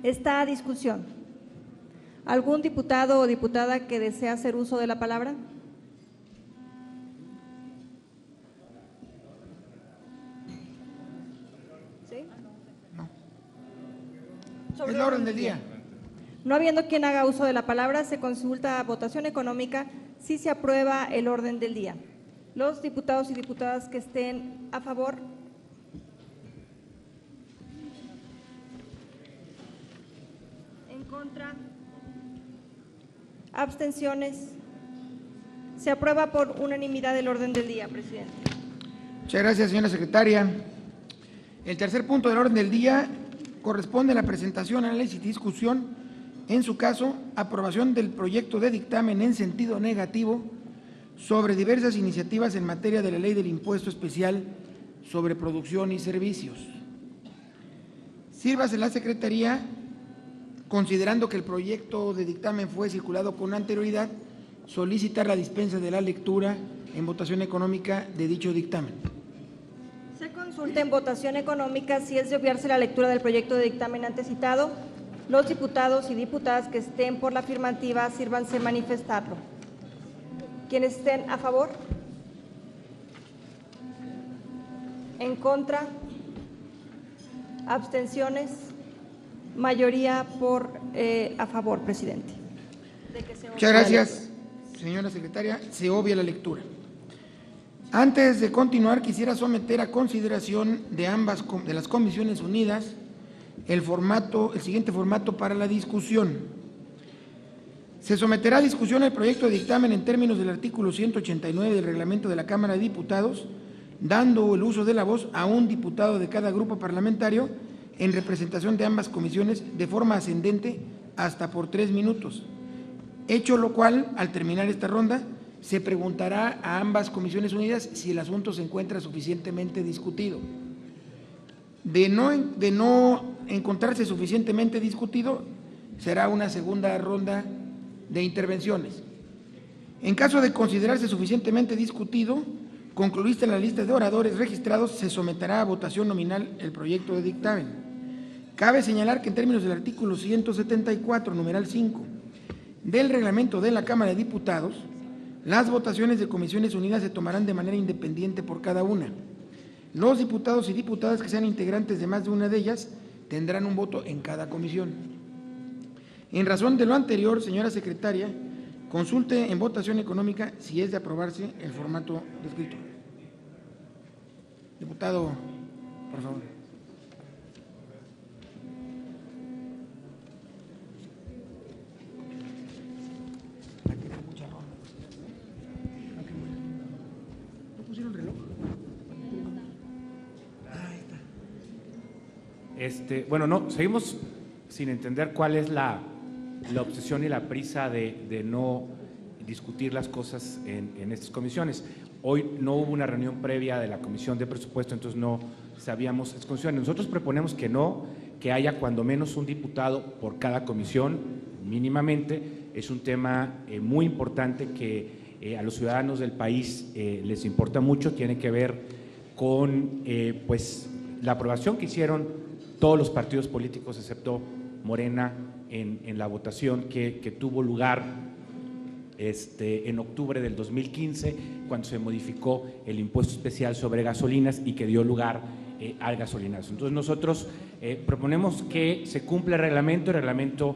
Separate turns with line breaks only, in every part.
Está a discusión. ¿Algún diputado o diputada que desea hacer uso de la palabra? ¿Sí?
No. Es la orden del día.
No habiendo quien haga uso de la palabra, se consulta a votación económica si se aprueba el orden del día. Los diputados y diputadas que estén a favor. En contra. Abstenciones. Se aprueba por unanimidad el orden del día, presidente.
Muchas gracias, señora secretaria. El tercer punto del orden del día corresponde a la presentación, análisis y discusión, en su caso, aprobación del proyecto de dictamen en sentido negativo sobre diversas iniciativas en materia de la ley del impuesto especial sobre producción y servicios. Sírvase la Secretaría, considerando que el proyecto de dictamen fue circulado con anterioridad, solicitar la dispensa de la lectura en votación económica de dicho dictamen.
Se consulta en votación económica si es de obviarse la lectura del proyecto de dictamen antes citado. Los diputados y diputadas que estén por la afirmativa, sírvanse manifestarlo. ¿Quienes estén a favor? ¿En contra? ¿Abstenciones? Mayoría a favor, presidente.
Muchas gracias, señora secretaria. Se obvia la lectura. Antes de continuar, quisiera someter a consideración de las Comisiones Unidas el siguiente formato para la discusión. Se someterá a discusión el proyecto de dictamen en términos del artículo 189 del reglamento de la Cámara de Diputados, dando el uso de la voz a un diputado de cada grupo parlamentario en representación de ambas comisiones de forma ascendente hasta por 3 minutos. Hecho lo cual, al terminar esta ronda, se preguntará a ambas comisiones unidas si el asunto se encuentra suficientemente discutido. De no encontrarse suficientemente discutido, será una segunda ronda de intervenciones. En caso de considerarse suficientemente discutido, concluida la lista de oradores registrados, se someterá a votación nominal el proyecto de dictamen. Cabe señalar que en términos del artículo 174, numeral 5, del reglamento de la Cámara de Diputados, las votaciones de comisiones unidas se tomarán de manera independiente por cada una. Los diputados y diputadas que sean integrantes de más de una de ellas tendrán un voto en cada comisión. En razón de lo anterior, señora secretaria, consulte en votación económica si es de aprobarse el formato descrito. Diputado, por favor. ¿No pusieron reloj?
Bueno, no, seguimos sin entender cuál es la obsesión y la prisa de no discutir las cosas en estas comisiones. Hoy no hubo una reunión previa de la Comisión de Presupuesto, entonces no sabíamos estas condiciones. Nosotros proponemos que haya cuando menos un diputado por cada comisión, mínimamente. Es un tema muy importante que a los ciudadanos del país les importa mucho, tiene que ver con pues, la aprobación que hicieron todos los partidos políticos, excepto Morena, en la votación que tuvo lugar en octubre del 2015, cuando se modificó el impuesto especial sobre gasolinas y que dio lugar al gasolinazo. Entonces nosotros proponemos que se cumpla el reglamento. El reglamento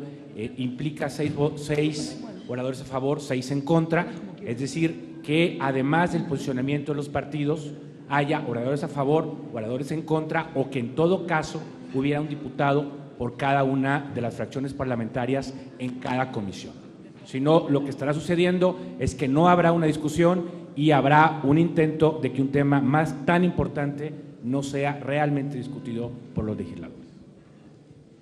implica 6 oradores a favor, 6 en contra, es decir, que además del posicionamiento de los partidos haya oradores a favor, oradores en contra, o que en todo caso hubiera un diputado por cada una de las fracciones parlamentarias en cada comisión. Si no, lo que estará sucediendo es que no habrá una discusión y habrá un intento de que un tema tan importante no sea realmente discutido por los legisladores.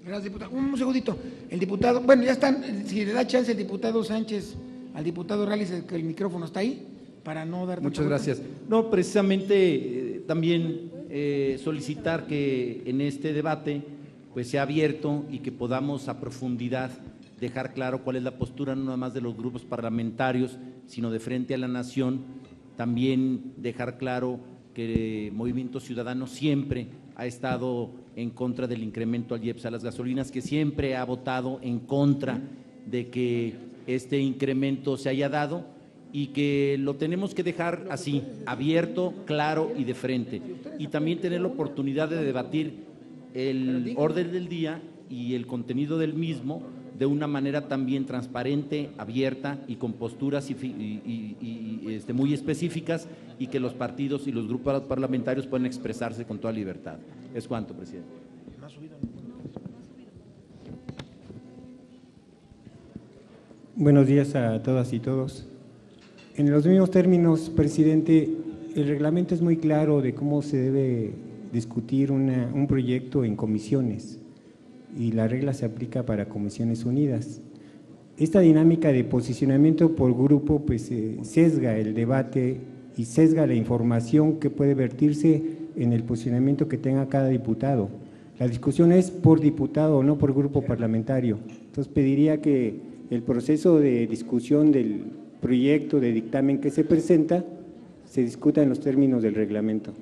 Gracias, diputado. Un segundito. El diputado, bueno, ya están, si le da chance el diputado Sánchez al diputado Reales, que el micrófono está ahí, para no dar…
Muchas gracias. No, precisamente también solicitar que en este debate pues sea abierto y que podamos a profundidad dejar claro cuál es la postura no nada más de los grupos parlamentarios, sino de frente a la nación. También dejar claro que Movimiento Ciudadano siempre ha estado en contra del incremento al IEPS a las gasolinas, que siempre ha votado en contra de que este incremento se haya dado y que lo tenemos que dejar así, abierto, claro y de frente. Y también tener la oportunidad de debatir el orden del día y el contenido del mismo de una manera también transparente, abierta y con posturas muy específicas, y que los partidos y los grupos parlamentarios puedan expresarse con toda libertad. Es cuanto, presidente.
Buenos días a todas y todos. En los mismos términos, presidente, el reglamento es muy claro de cómo se debe discutir un proyecto en comisiones, y la regla se aplica para comisiones unidas. Esta dinámica de posicionamiento por grupo pues sesga el debate y sesga la información que puede vertirse en el posicionamiento que tenga cada diputado. La discusión es por diputado, no por grupo parlamentario. Entonces pediría que el proceso de discusión del proyecto de dictamen que se presenta se discuta en los términos del reglamento.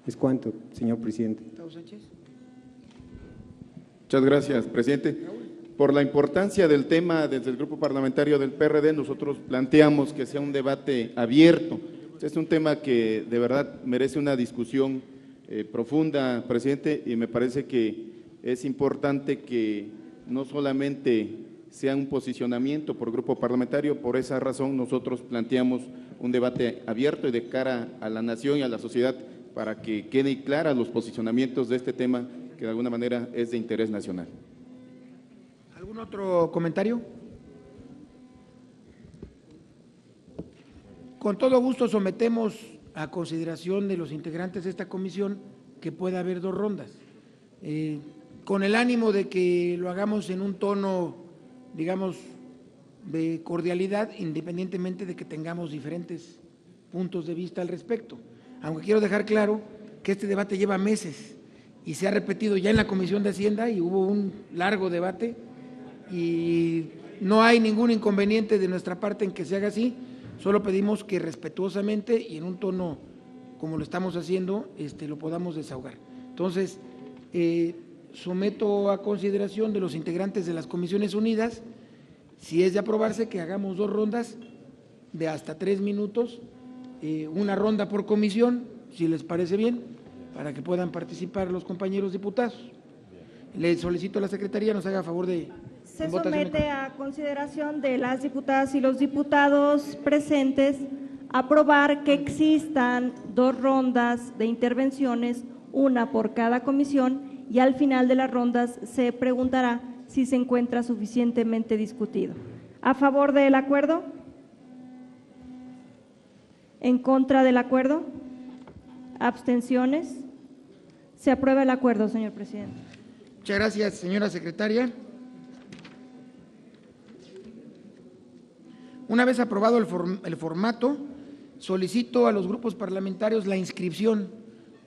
Es cuanto, señor presidente.
Muchas gracias, presidente. Por la importancia del tema, desde el grupo parlamentario del PRD, nosotros planteamos que sea un debate abierto. Es un tema que de verdad merece una discusión profunda, presidente, y me parece que es importante que no solamente sea un posicionamiento por grupo parlamentario. Por esa razón nosotros planteamos un debate abierto y de cara a la nación y a la sociedad, para que queden claros los posicionamientos de este tema, que de alguna manera es de interés nacional.
¿Algún otro comentario? Con todo gusto sometemos a consideración de los integrantes de esta comisión que pueda haber 2 rondas, con el ánimo de que lo hagamos en un tono, digamos, de cordialidad, independientemente de que tengamos diferentes puntos de vista al respecto. Aunque quiero dejar claro que este debate lleva meses y se ha repetido ya en la Comisión de Hacienda y hubo un largo debate, y no hay ningún inconveniente de nuestra parte en que se haga así. Solo pedimos que respetuosamente y en un tono como lo estamos haciendo, lo podamos desahogar. Entonces, someto a consideración de los integrantes de las Comisiones Unidas, si es de aprobarse, que hagamos 2 rondas de hasta 3 minutos, una ronda por comisión, si les parece bien, para que puedan participar los compañeros diputados. Le solicito a la Secretaría nos haga favor de…
Se somete a consideración de las diputadas y los diputados presentes aprobar que existan 2 rondas de intervenciones, una por cada comisión, y al final de las rondas se preguntará si se encuentra suficientemente discutido. ¿A favor del acuerdo? ¿En contra del acuerdo? ¿Abstenciones? Se aprueba el acuerdo, señor presidente.
Muchas gracias, señora secretaria. Una vez aprobado el formato, solicito a los grupos parlamentarios la inscripción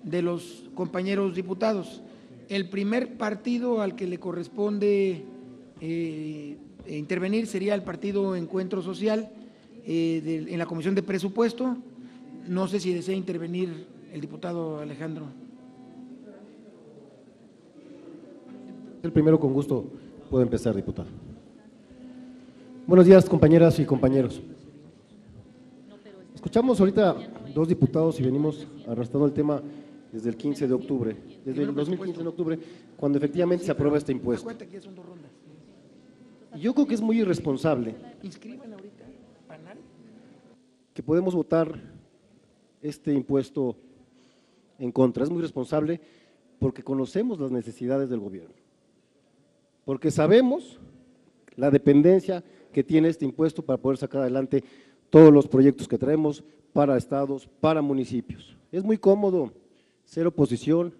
de los compañeros diputados. El primer partido al que le corresponde intervenir sería el Partido Encuentro Social en la Comisión de Presupuesto. No sé si desea intervenir el diputado Alejandro.
El primero, con gusto, puedo empezar, diputado. Buenos días, compañeras y compañeros. Escuchamos ahorita 2 diputados y venimos arrastrando el tema desde el 15 de octubre, desde el 2015 de octubre, cuando efectivamente se aprueba este impuesto. Y yo creo que es muy irresponsable que podemos votar este impuesto en contra. Es muy responsable porque conocemos las necesidades del gobierno, porque sabemos la dependencia que tiene este impuesto para poder sacar adelante todos los proyectos que traemos para estados, para municipios. Es muy cómodo ser oposición,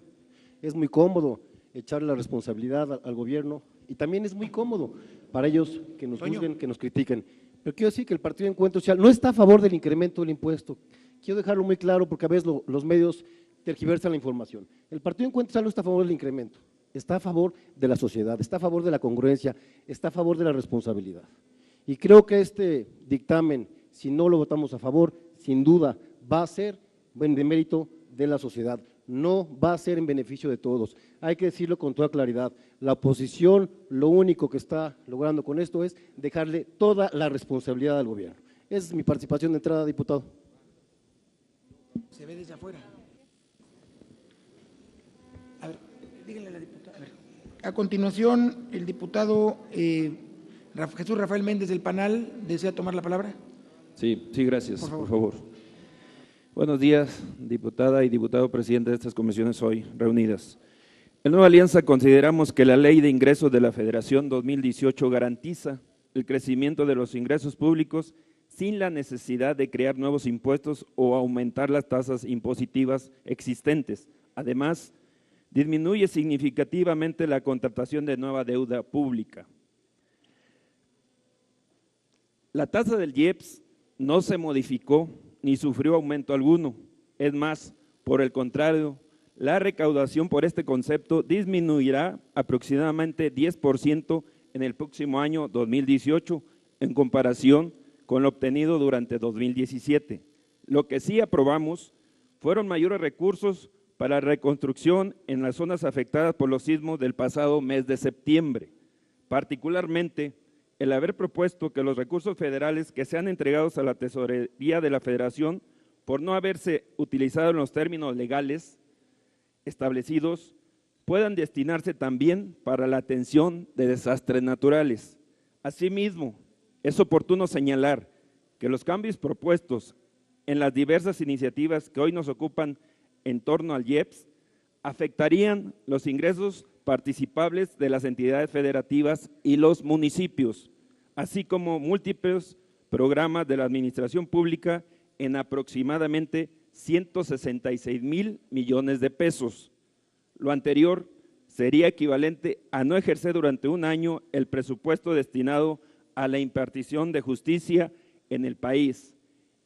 es muy cómodo echarle la responsabilidad al gobierno, y también es muy cómodo para ellos que nos juzguen, que nos critiquen. Pero quiero decir que el Partido Encuentro Social no está a favor del incremento del impuesto. Quiero dejarlo muy claro porque a veces los medios tergiversan la información. El Partido Encuentro Social no está a favor del incremento, está a favor de la sociedad, está a favor de la congruencia, está a favor de la responsabilidad. Y creo que este dictamen, si no lo votamos a favor, sin duda va a ser de mérito de la sociedad. no va a ser en beneficio de todos. Hay que decirlo con toda claridad. La oposición lo único que está logrando con esto es dejarle toda la responsabilidad al gobierno. Esa es mi participación de entrada, diputado.
Se ve desde afuera. A ver, díganle a la diputada. A continuación, el diputado Jesús Rafael Méndez del PANAL desea tomar la palabra.
Sí, gracias,
Por favor.
por favor. Buenos días, diputada y diputado presidente de estas comisiones hoy reunidas. En Nueva Alianza consideramos que la Ley de Ingresos de la Federación 2018 garantiza el crecimiento de los ingresos públicos sin la necesidad de crear nuevos impuestos o aumentar las tasas impositivas existentes. Además, disminuye significativamente la contratación de nueva deuda pública. La tasa del IEPS no se modificó ni sufrió aumento alguno. Es más, por el contrario, la recaudación por este concepto disminuirá aproximadamente 10% en el próximo año 2018 en comparación con lo obtenido durante 2017. Lo que sí aprobamos fueron mayores recursos para reconstrucción en las zonas afectadas por los sismos del pasado mes de septiembre. Particularmente, el haber propuesto que los recursos federales que sean entregados a la Tesorería de la Federación por no haberse utilizado en los términos legales establecidos, puedan destinarse también para la atención de desastres naturales. Asimismo, es oportuno señalar que los cambios propuestos en las diversas iniciativas que hoy nos ocupan en torno al IEPS afectarían los ingresos participables de las entidades federativas y los municipios, así como múltiples programas de la administración pública en aproximadamente 166,000 millones de pesos. Lo anterior sería equivalente a no ejercer durante un año el presupuesto destinado a la impartición de justicia en el país.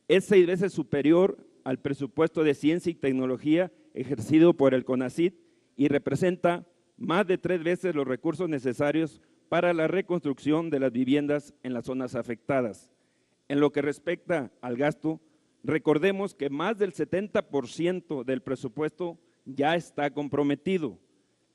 Es 6 veces superior al presupuesto de ciencia y tecnología ejercido por el CONACYT y representa más de 3 veces los recursos necesarios para la reconstrucción de las viviendas en las zonas afectadas. En lo que respecta al gasto, recordemos que más del 70% del presupuesto ya está comprometido.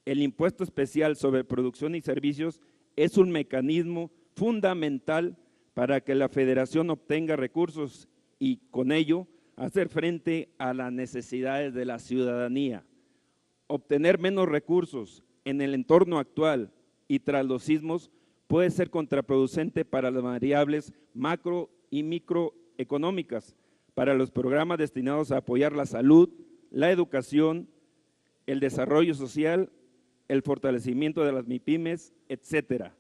El impuesto especial sobre producción y servicios es un mecanismo fundamental para que la Federación obtenga recursos y con ello hacer frente a las necesidades de la ciudadanía. Obtener menos recursos en el entorno actual y tras los sismos puede ser contraproducente para las variables macro y microeconómicas, para los programas destinados a apoyar la salud, la educación, el desarrollo social, el fortalecimiento de las MIPYMES, etcétera.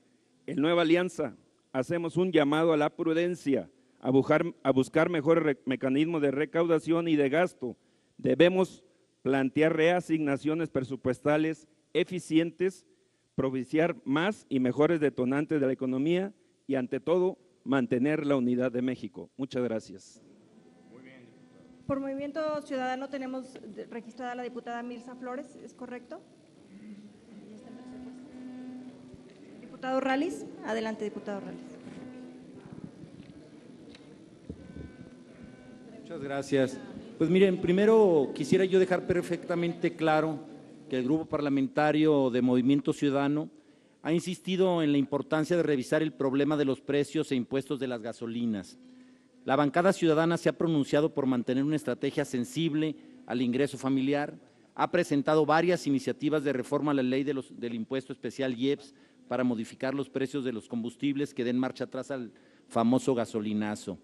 En Nueva Alianza hacemos un llamado a la prudencia, a buscar mejores mecanismos de recaudación y de gasto. Debemos plantear reasignaciones presupuestales eficientes, propiciar más y mejores detonantes de la economía y, ante todo, mantener la unidad de México. Muchas gracias.
Por Movimiento Ciudadano tenemos registrada a la diputada Mirza Flores, ¿es correcto? Diputado Rallis, adelante, diputado Rallis.
Muchas gracias. Pues miren, primero quisiera yo dejar perfectamente claro que el Grupo Parlamentario de Movimiento Ciudadano ha insistido en la importancia de revisar el problema de los precios e impuestos de las gasolinas. La bancada ciudadana se ha pronunciado por mantener una estrategia sensible al ingreso familiar, ha presentado varias iniciativas de reforma a la ley del impuesto especial IEPS para modificar los precios de los combustibles que den marcha atrás al famoso gasolinazo.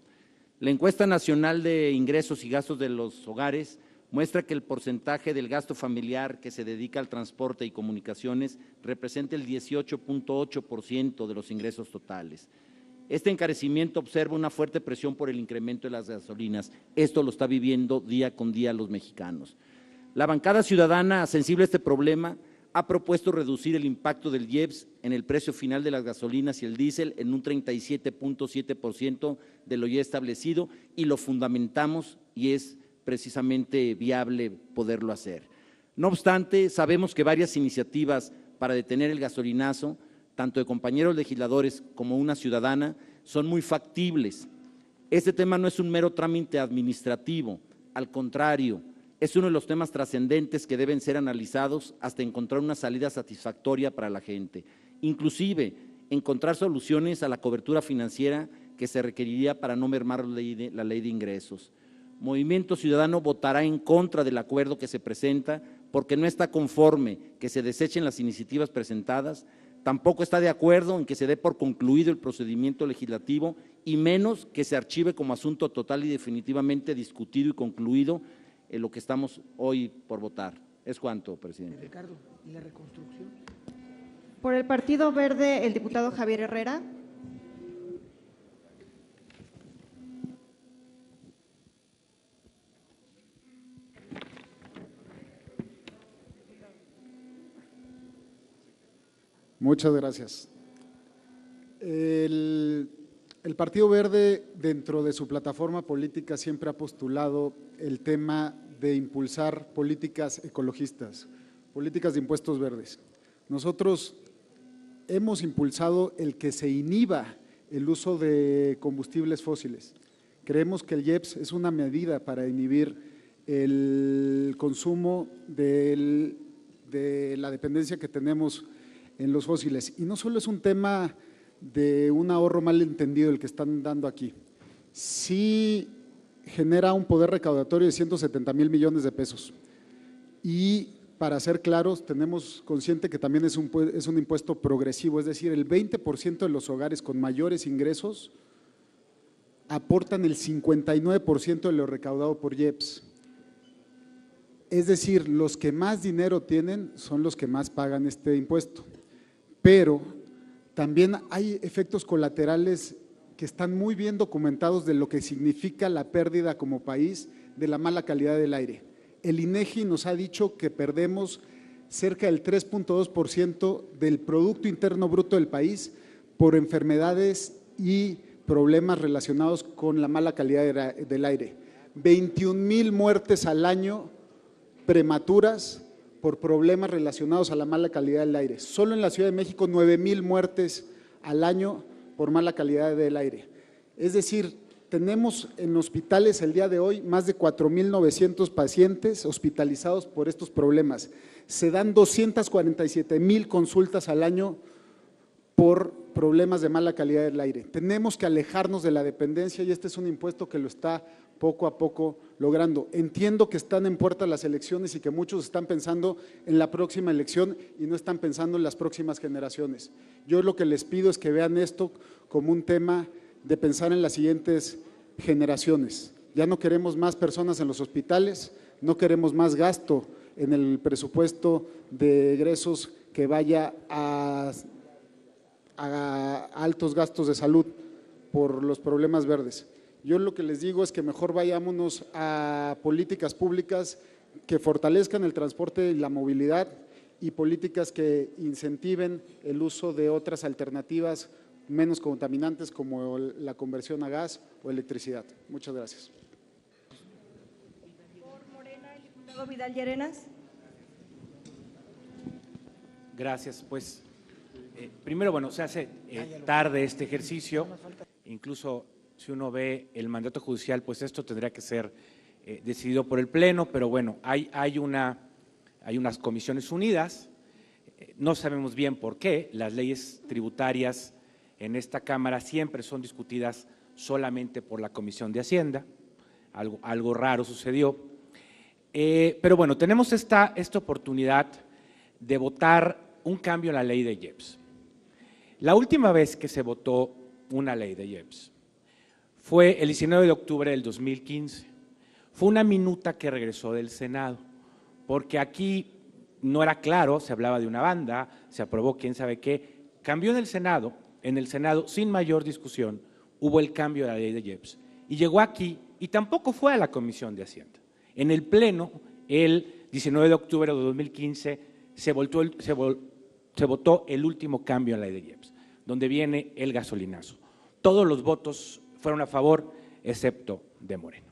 La encuesta nacional de ingresos y gastos de los hogares muestra que el porcentaje del gasto familiar que se dedica al transporte y comunicaciones representa el 18.8% de los ingresos totales. Este encarecimiento observa una fuerte presión por el incremento de las gasolinas. Esto lo está viviendo día con día los mexicanos. La bancada ciudadana, sensible a este problema, ha propuesto reducir el impacto del IEPS en el precio final de las gasolinas y el diésel en un 37.7% de lo ya establecido, y lo fundamentamos y es precisamente viable poderlo hacer. No obstante, sabemos que varias iniciativas para detener el gasolinazo, tanto de compañeros legisladores como una ciudadana, son muy factibles. Este tema no es un mero trámite administrativo, al contrario, es uno de los temas trascendentes que deben ser analizados hasta encontrar una salida satisfactoria para la gente, inclusive encontrar soluciones a la cobertura financiera que se requeriría para no mermar la ley de ingresos. Movimiento Ciudadano votará en contra del acuerdo que se presenta porque no está conforme que se desechen las iniciativas presentadas, tampoco está de acuerdo en que se dé por concluido el procedimiento legislativo y menos que se archive como asunto total y definitivamente discutido y concluido en lo que estamos hoy por votar. Es cuanto, presidente.
Ricardo, ¿y la reconstrucción?
Por el Partido Verde, el diputado Javier Herrera.
Muchas gracias. El Partido Verde, dentro de su plataforma política, siempre ha postulado el tema de impulsar políticas ecologistas, políticas de impuestos verdes. Nosotros hemos impulsado el que se inhiba el uso de combustibles fósiles. Creemos que el IEPS es una medida para inhibir el consumo de la dependencia que tenemos en los fósiles. Y no solo es un tema de un ahorro mal entendido el que están dando aquí, sí genera un poder recaudatorio de 170,000 millones de pesos. Y para ser claros, tenemos consciente que también es un impuesto progresivo, es decir, el 20% de los hogares con mayores ingresos aportan el 59% de lo recaudado por IEPS. Es decir, los que más dinero tienen son los que más pagan este impuesto. Pero también hay efectos colaterales que están muy bien documentados de lo que significa la pérdida como país de la mala calidad del aire. El INEGI nos ha dicho que perdemos cerca del 3.2% del Producto Interno Bruto del país por enfermedades y problemas relacionados con la mala calidad del aire. 21,000 muertes al año prematuras por problemas relacionados a la mala calidad del aire. Solo en la Ciudad de México, 9,000 muertes al año por mala calidad del aire. Es decir, tenemos en hospitales el día de hoy más de 4,900 pacientes hospitalizados por estos problemas. Se dan 247,000 consultas al año por problemas de mala calidad del aire. Tenemos que alejarnos de la dependencia y este es un impuesto que lo está poco a poco logrando. Entiendo que están en puerta las elecciones y que muchos están pensando en la próxima elección y no están pensando en las próximas generaciones. Yo lo que les pido es que vean esto como un tema de pensar en las siguientes generaciones. Ya no queremos más personas en los hospitales, no queremos más gasto en el presupuesto de egresos que vaya a altos gastos de salud por los problemas verdes. Yo lo que les digo es que mejor vayámonos a políticas públicas que fortalezcan el transporte y la movilidad y políticas que incentiven el uso de otras alternativas menos contaminantes como la conversión a gas o electricidad. Muchas gracias.
Por Morena, el diputado Vidal Llerenas.
Gracias. Pues, primero, bueno, se hace tarde este ejercicio, incluso si uno ve el mandato judicial, pues esto tendría que ser decidido por el Pleno, pero bueno, hay unas comisiones unidas, no sabemos bien por qué, las leyes tributarias en esta Cámara siempre son discutidas solamente por la Comisión de Hacienda, algo raro sucedió, pero bueno, tenemos esta oportunidad de votar un cambio en la ley de IEPS. La última vez que se votó una ley de IEPS fue el 19 de octubre del 2015. Fue una minuta que regresó del Senado, porque aquí no era claro, se hablaba de una banda, se aprobó quién sabe qué, cambió en el Senado sin mayor discusión, hubo el cambio de la ley de IEPS y llegó aquí y tampoco fue a la Comisión de Hacienda. En el Pleno, el 19 de octubre de 2015, se votó el último cambio en la ley de IEPS, donde viene el gasolinazo. Todos los votos fueron a favor, excepto de Morena.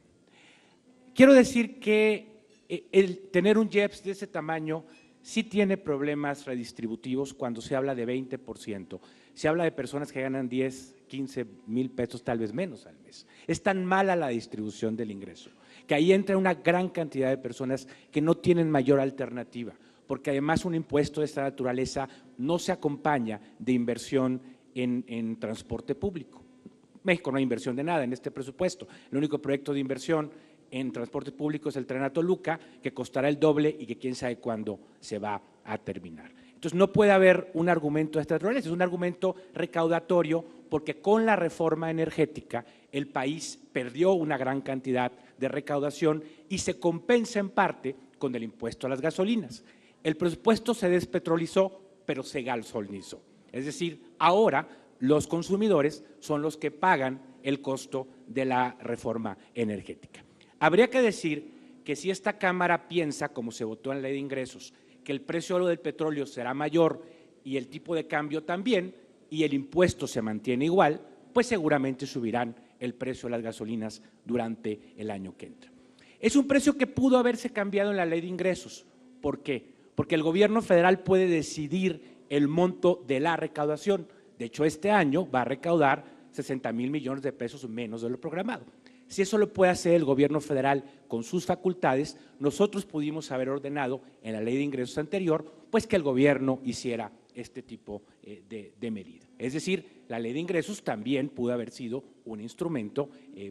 Quiero decir que el tener un IEPS de ese tamaño sí tiene problemas redistributivos cuando se habla de 20%. Se habla de personas que ganan 10, 15 mil pesos, tal vez menos al mes. Es tan mala la distribución del ingreso que ahí entra una gran cantidad de personas que no tienen mayor alternativa, porque además un impuesto de esta naturaleza no se acompaña de inversión en transporte público. México no hay inversión de nada en este presupuesto. El único proyecto de inversión en transporte público es el Tren a Toluca, que costará el doble y que quién sabe cuándo se va a terminar. Entonces no puede haber un argumento de esta naturaleza, es un argumento recaudatorio, porque con la reforma energética el país perdió una gran cantidad de recaudación y se compensa en parte con el impuesto a las gasolinas. El presupuesto se despetrolizó, pero se gasolinizó. Es decir, ahora los consumidores son los que pagan el costo de la reforma energética. Habría que decir que si esta Cámara piensa, como se votó en la Ley de Ingresos, que el precio del petróleo será mayor y el tipo de cambio también, y el impuesto se mantiene igual, pues seguramente subirán el precio de las gasolinas durante el año que entra. Es un precio que pudo haberse cambiado en la Ley de Ingresos. ¿Por qué? Porque el gobierno federal puede decidir el monto de la recaudación. De hecho, este año va a recaudar 60,000 millones de pesos menos de lo programado. Si eso lo puede hacer el gobierno federal con sus facultades, nosotros pudimos haber ordenado en la Ley de Ingresos anterior, pues que el gobierno hiciera este tipo de medida. Es decir, la Ley de Ingresos también pudo haber sido un instrumento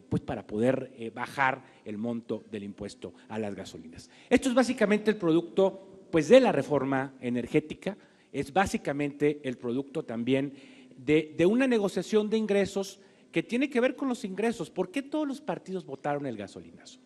pues para poder bajar el monto del impuesto a las gasolinas. Esto es básicamente el producto pues de la reforma energética, es básicamente el producto también de una negociación de ingresos que tiene que ver con los ingresos. ¿Por qué todos los partidos votaron el gasolinazo?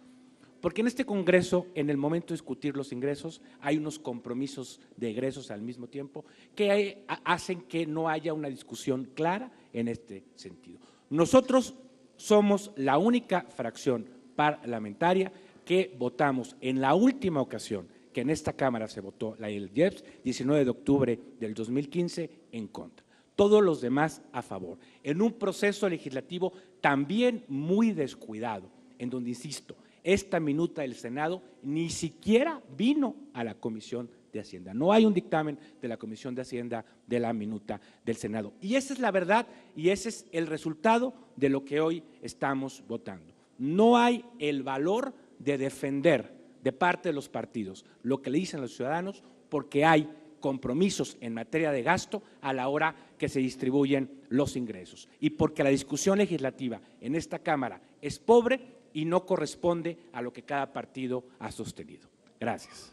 Porque en este Congreso, en el momento de discutir los ingresos, hay unos compromisos de egresos al mismo tiempo que hacen que no haya una discusión clara en este sentido. Nosotros somos la única fracción parlamentaria que votamos en la última ocasión que en esta Cámara se votó la del IEPS, 19 de octubre del 2015, en contra. Todos los demás a favor, en un proceso legislativo también muy descuidado, en donde, insisto, esta minuta del Senado ni siquiera vino a la Comisión de Hacienda. No hay un dictamen de la Comisión de Hacienda de la minuta del Senado. Y esa es la verdad y ese es el resultado de lo que hoy estamos votando. No hay el valor de defender de parte de los partidos lo que le dicen los ciudadanos, porque hay compromisos en materia de gasto a la hora que se distribuyen los ingresos y porque la discusión legislativa en esta Cámara es pobre y no corresponde a lo que cada partido ha sostenido. Gracias.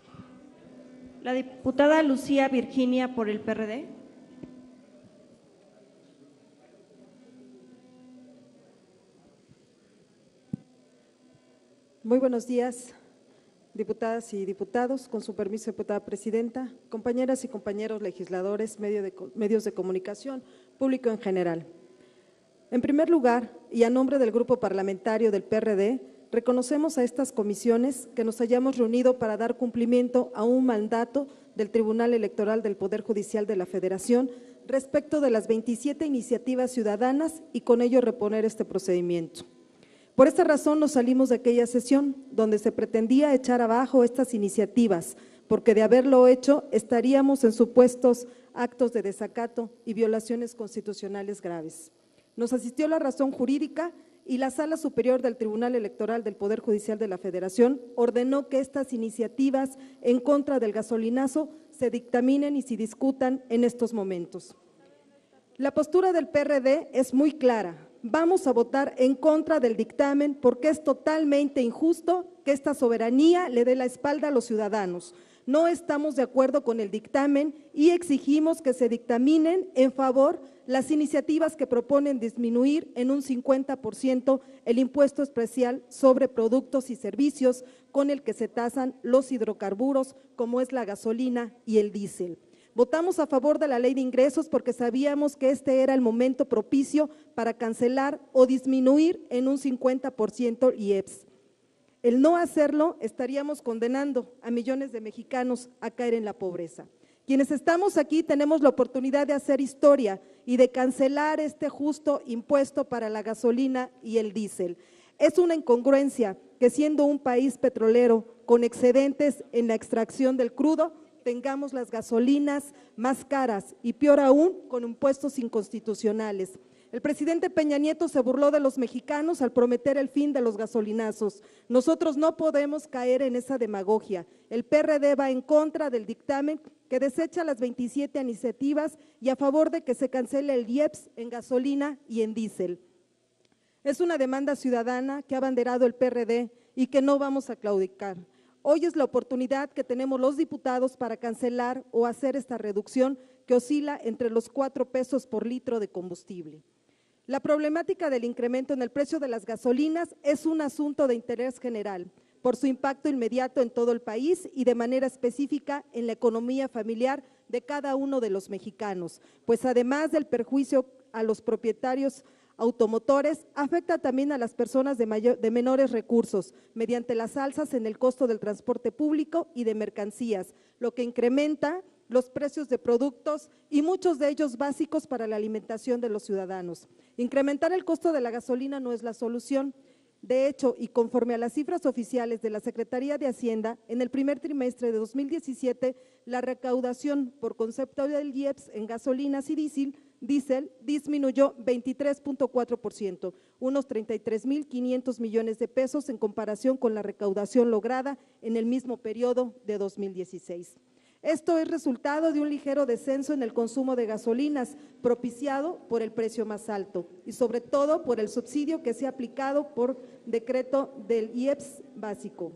La diputada Lucía Virginia por el PRD.
Muy buenos días, diputadas y diputados. Con su permiso, diputada presidenta, compañeras y compañeros legisladores, medios de comunicación, público en general. En primer lugar, y a nombre del Grupo Parlamentario del PRD, reconocemos a estas comisiones que nos hayamos reunido para dar cumplimiento a un mandato del Tribunal Electoral del Poder Judicial de la Federación respecto de las 27 iniciativas ciudadanas y con ello reponer este procedimiento. Por esta razón nos salimos de aquella sesión donde se pretendía echar abajo estas iniciativas, porque de haberlo hecho estaríamos en supuestos actos de desacato y violaciones constitucionales graves. Nos asistió la razón jurídica y la Sala Superior del Tribunal Electoral del Poder Judicial de la Federación ordenó que estas iniciativas en contra del gasolinazo se dictaminen y se discutan en estos momentos. La postura del PRD es muy clara. Vamos a votar en contra del dictamen porque es totalmente injusto que esta soberanía le dé la espalda a los ciudadanos. No estamos de acuerdo con el dictamen y exigimos que se dictaminen en favor las iniciativas que proponen disminuir en un 50% el impuesto especial sobre productos y servicios con el que se tasan los hidrocarburos, como es la gasolina y el diésel. Votamos a favor de la Ley de Ingresos porque sabíamos que este era el momento propicio para cancelar o disminuir en un 50% IEPS. El no hacerlo estaríamos condenando a millones de mexicanos a caer en la pobreza. Quienes estamos aquí tenemos la oportunidad de hacer historia y de cancelar este justo impuesto para la gasolina y el diésel. Es una incongruencia que siendo un país petrolero con excedentes en la extracción del crudo, tengamos las gasolinas más caras y peor aún con impuestos inconstitucionales. El presidente Peña Nieto se burló de los mexicanos al prometer el fin de los gasolinazos. Nosotros no podemos caer en esa demagogia. El PRD va en contra del dictamen que desecha las 27 iniciativas y a favor de que se cancele el IEPS en gasolina y en diésel. Es una demanda ciudadana que ha abanderado el PRD y que no vamos a claudicar. Hoy es la oportunidad que tenemos los diputados para cancelar o hacer esta reducción que oscila entre los 4 pesos por litro de combustible. La problemática del incremento en el precio de las gasolinas es un asunto de interés general por su impacto inmediato en todo el país y de manera específica en la economía familiar de cada uno de los mexicanos, pues además del perjuicio a los propietarios automotores, afecta también a las personas de menores recursos mediante las alzas en el costo del transporte público y de mercancías, lo que incrementa los precios de productos y muchos de ellos básicos para la alimentación de los ciudadanos. Incrementar el costo de la gasolina no es la solución. De hecho, y conforme a las cifras oficiales de la Secretaría de Hacienda, en el primer trimestre de 2017, la recaudación por concepto del IEPS en gasolinas y diésel disminuyó 23.4%, unos 33.500 millones de pesos en comparación con la recaudación lograda en el mismo periodo de 2016. Esto es resultado de un ligero descenso en el consumo de gasolinas, propiciado por el precio más alto y sobre todo por el subsidio que se ha aplicado por decreto del IEPS básico.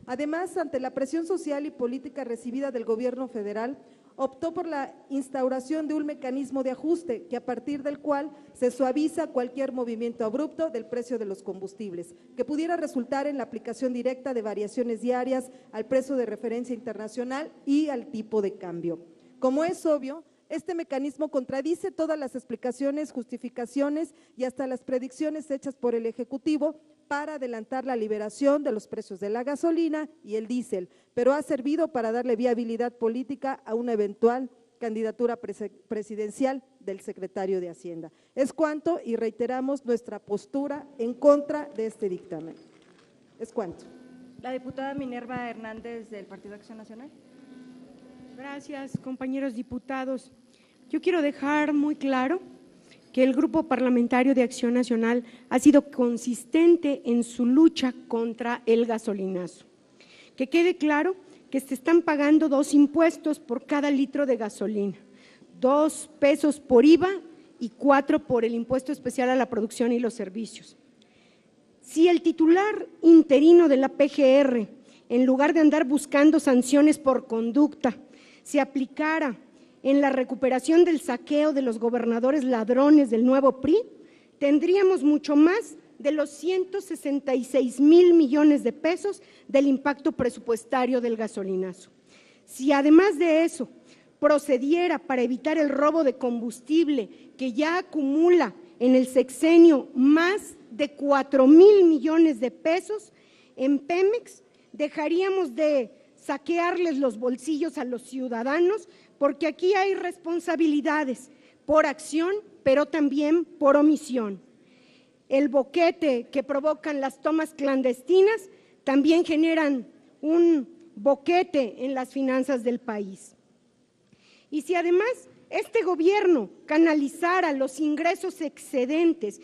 Además, ante la presión social y política recibida del gobierno federal, optó por la instauración de un mecanismo de ajuste que a partir del cual se suaviza cualquier movimiento abrupto del precio de los combustibles, que pudiera resultar en la aplicación directa de variaciones diarias al precio de referencia internacional y al tipo de cambio. Como es obvio, este mecanismo contradice todas las explicaciones, justificaciones y hasta las predicciones hechas por el Ejecutivo para adelantar la liberación de los precios de la gasolina y el diésel, pero ha servido para darle viabilidad política a una eventual candidatura presidencial del secretario de Hacienda. Es cuanto y reiteramos nuestra postura en contra de este dictamen. Es cuanto.
La diputada Minerva Hernández del Partido Acción Nacional.
Gracias, compañeros diputados. Yo quiero dejar muy claro que el Grupo Parlamentario de Acción Nacional ha sido consistente en su lucha contra el gasolinazo. Que quede claro que se están pagando 2 impuestos por cada litro de gasolina, 2 pesos por IVA y 4 por el impuesto especial a la producción y los servicios. Si el titular interino de la PGR, en lugar de andar buscando sanciones por conducta, se aplicara en la recuperación del saqueo de los gobernadores ladrones del nuevo PRI, tendríamos mucho más de los 166,000 millones de pesos del impacto presupuestario del gasolinazo. Si además de eso procediera para evitar el robo de combustible que ya acumula en el sexenio más de 4,000 millones de pesos, en Pemex dejaríamos de saquearles los bolsillos a los ciudadanos, porque aquí hay responsabilidades por acción, pero también por omisión. El boquete que provocan las tomas clandestinas también generan un boquete en las finanzas del país. Y si además este gobierno canalizara los ingresos excedentes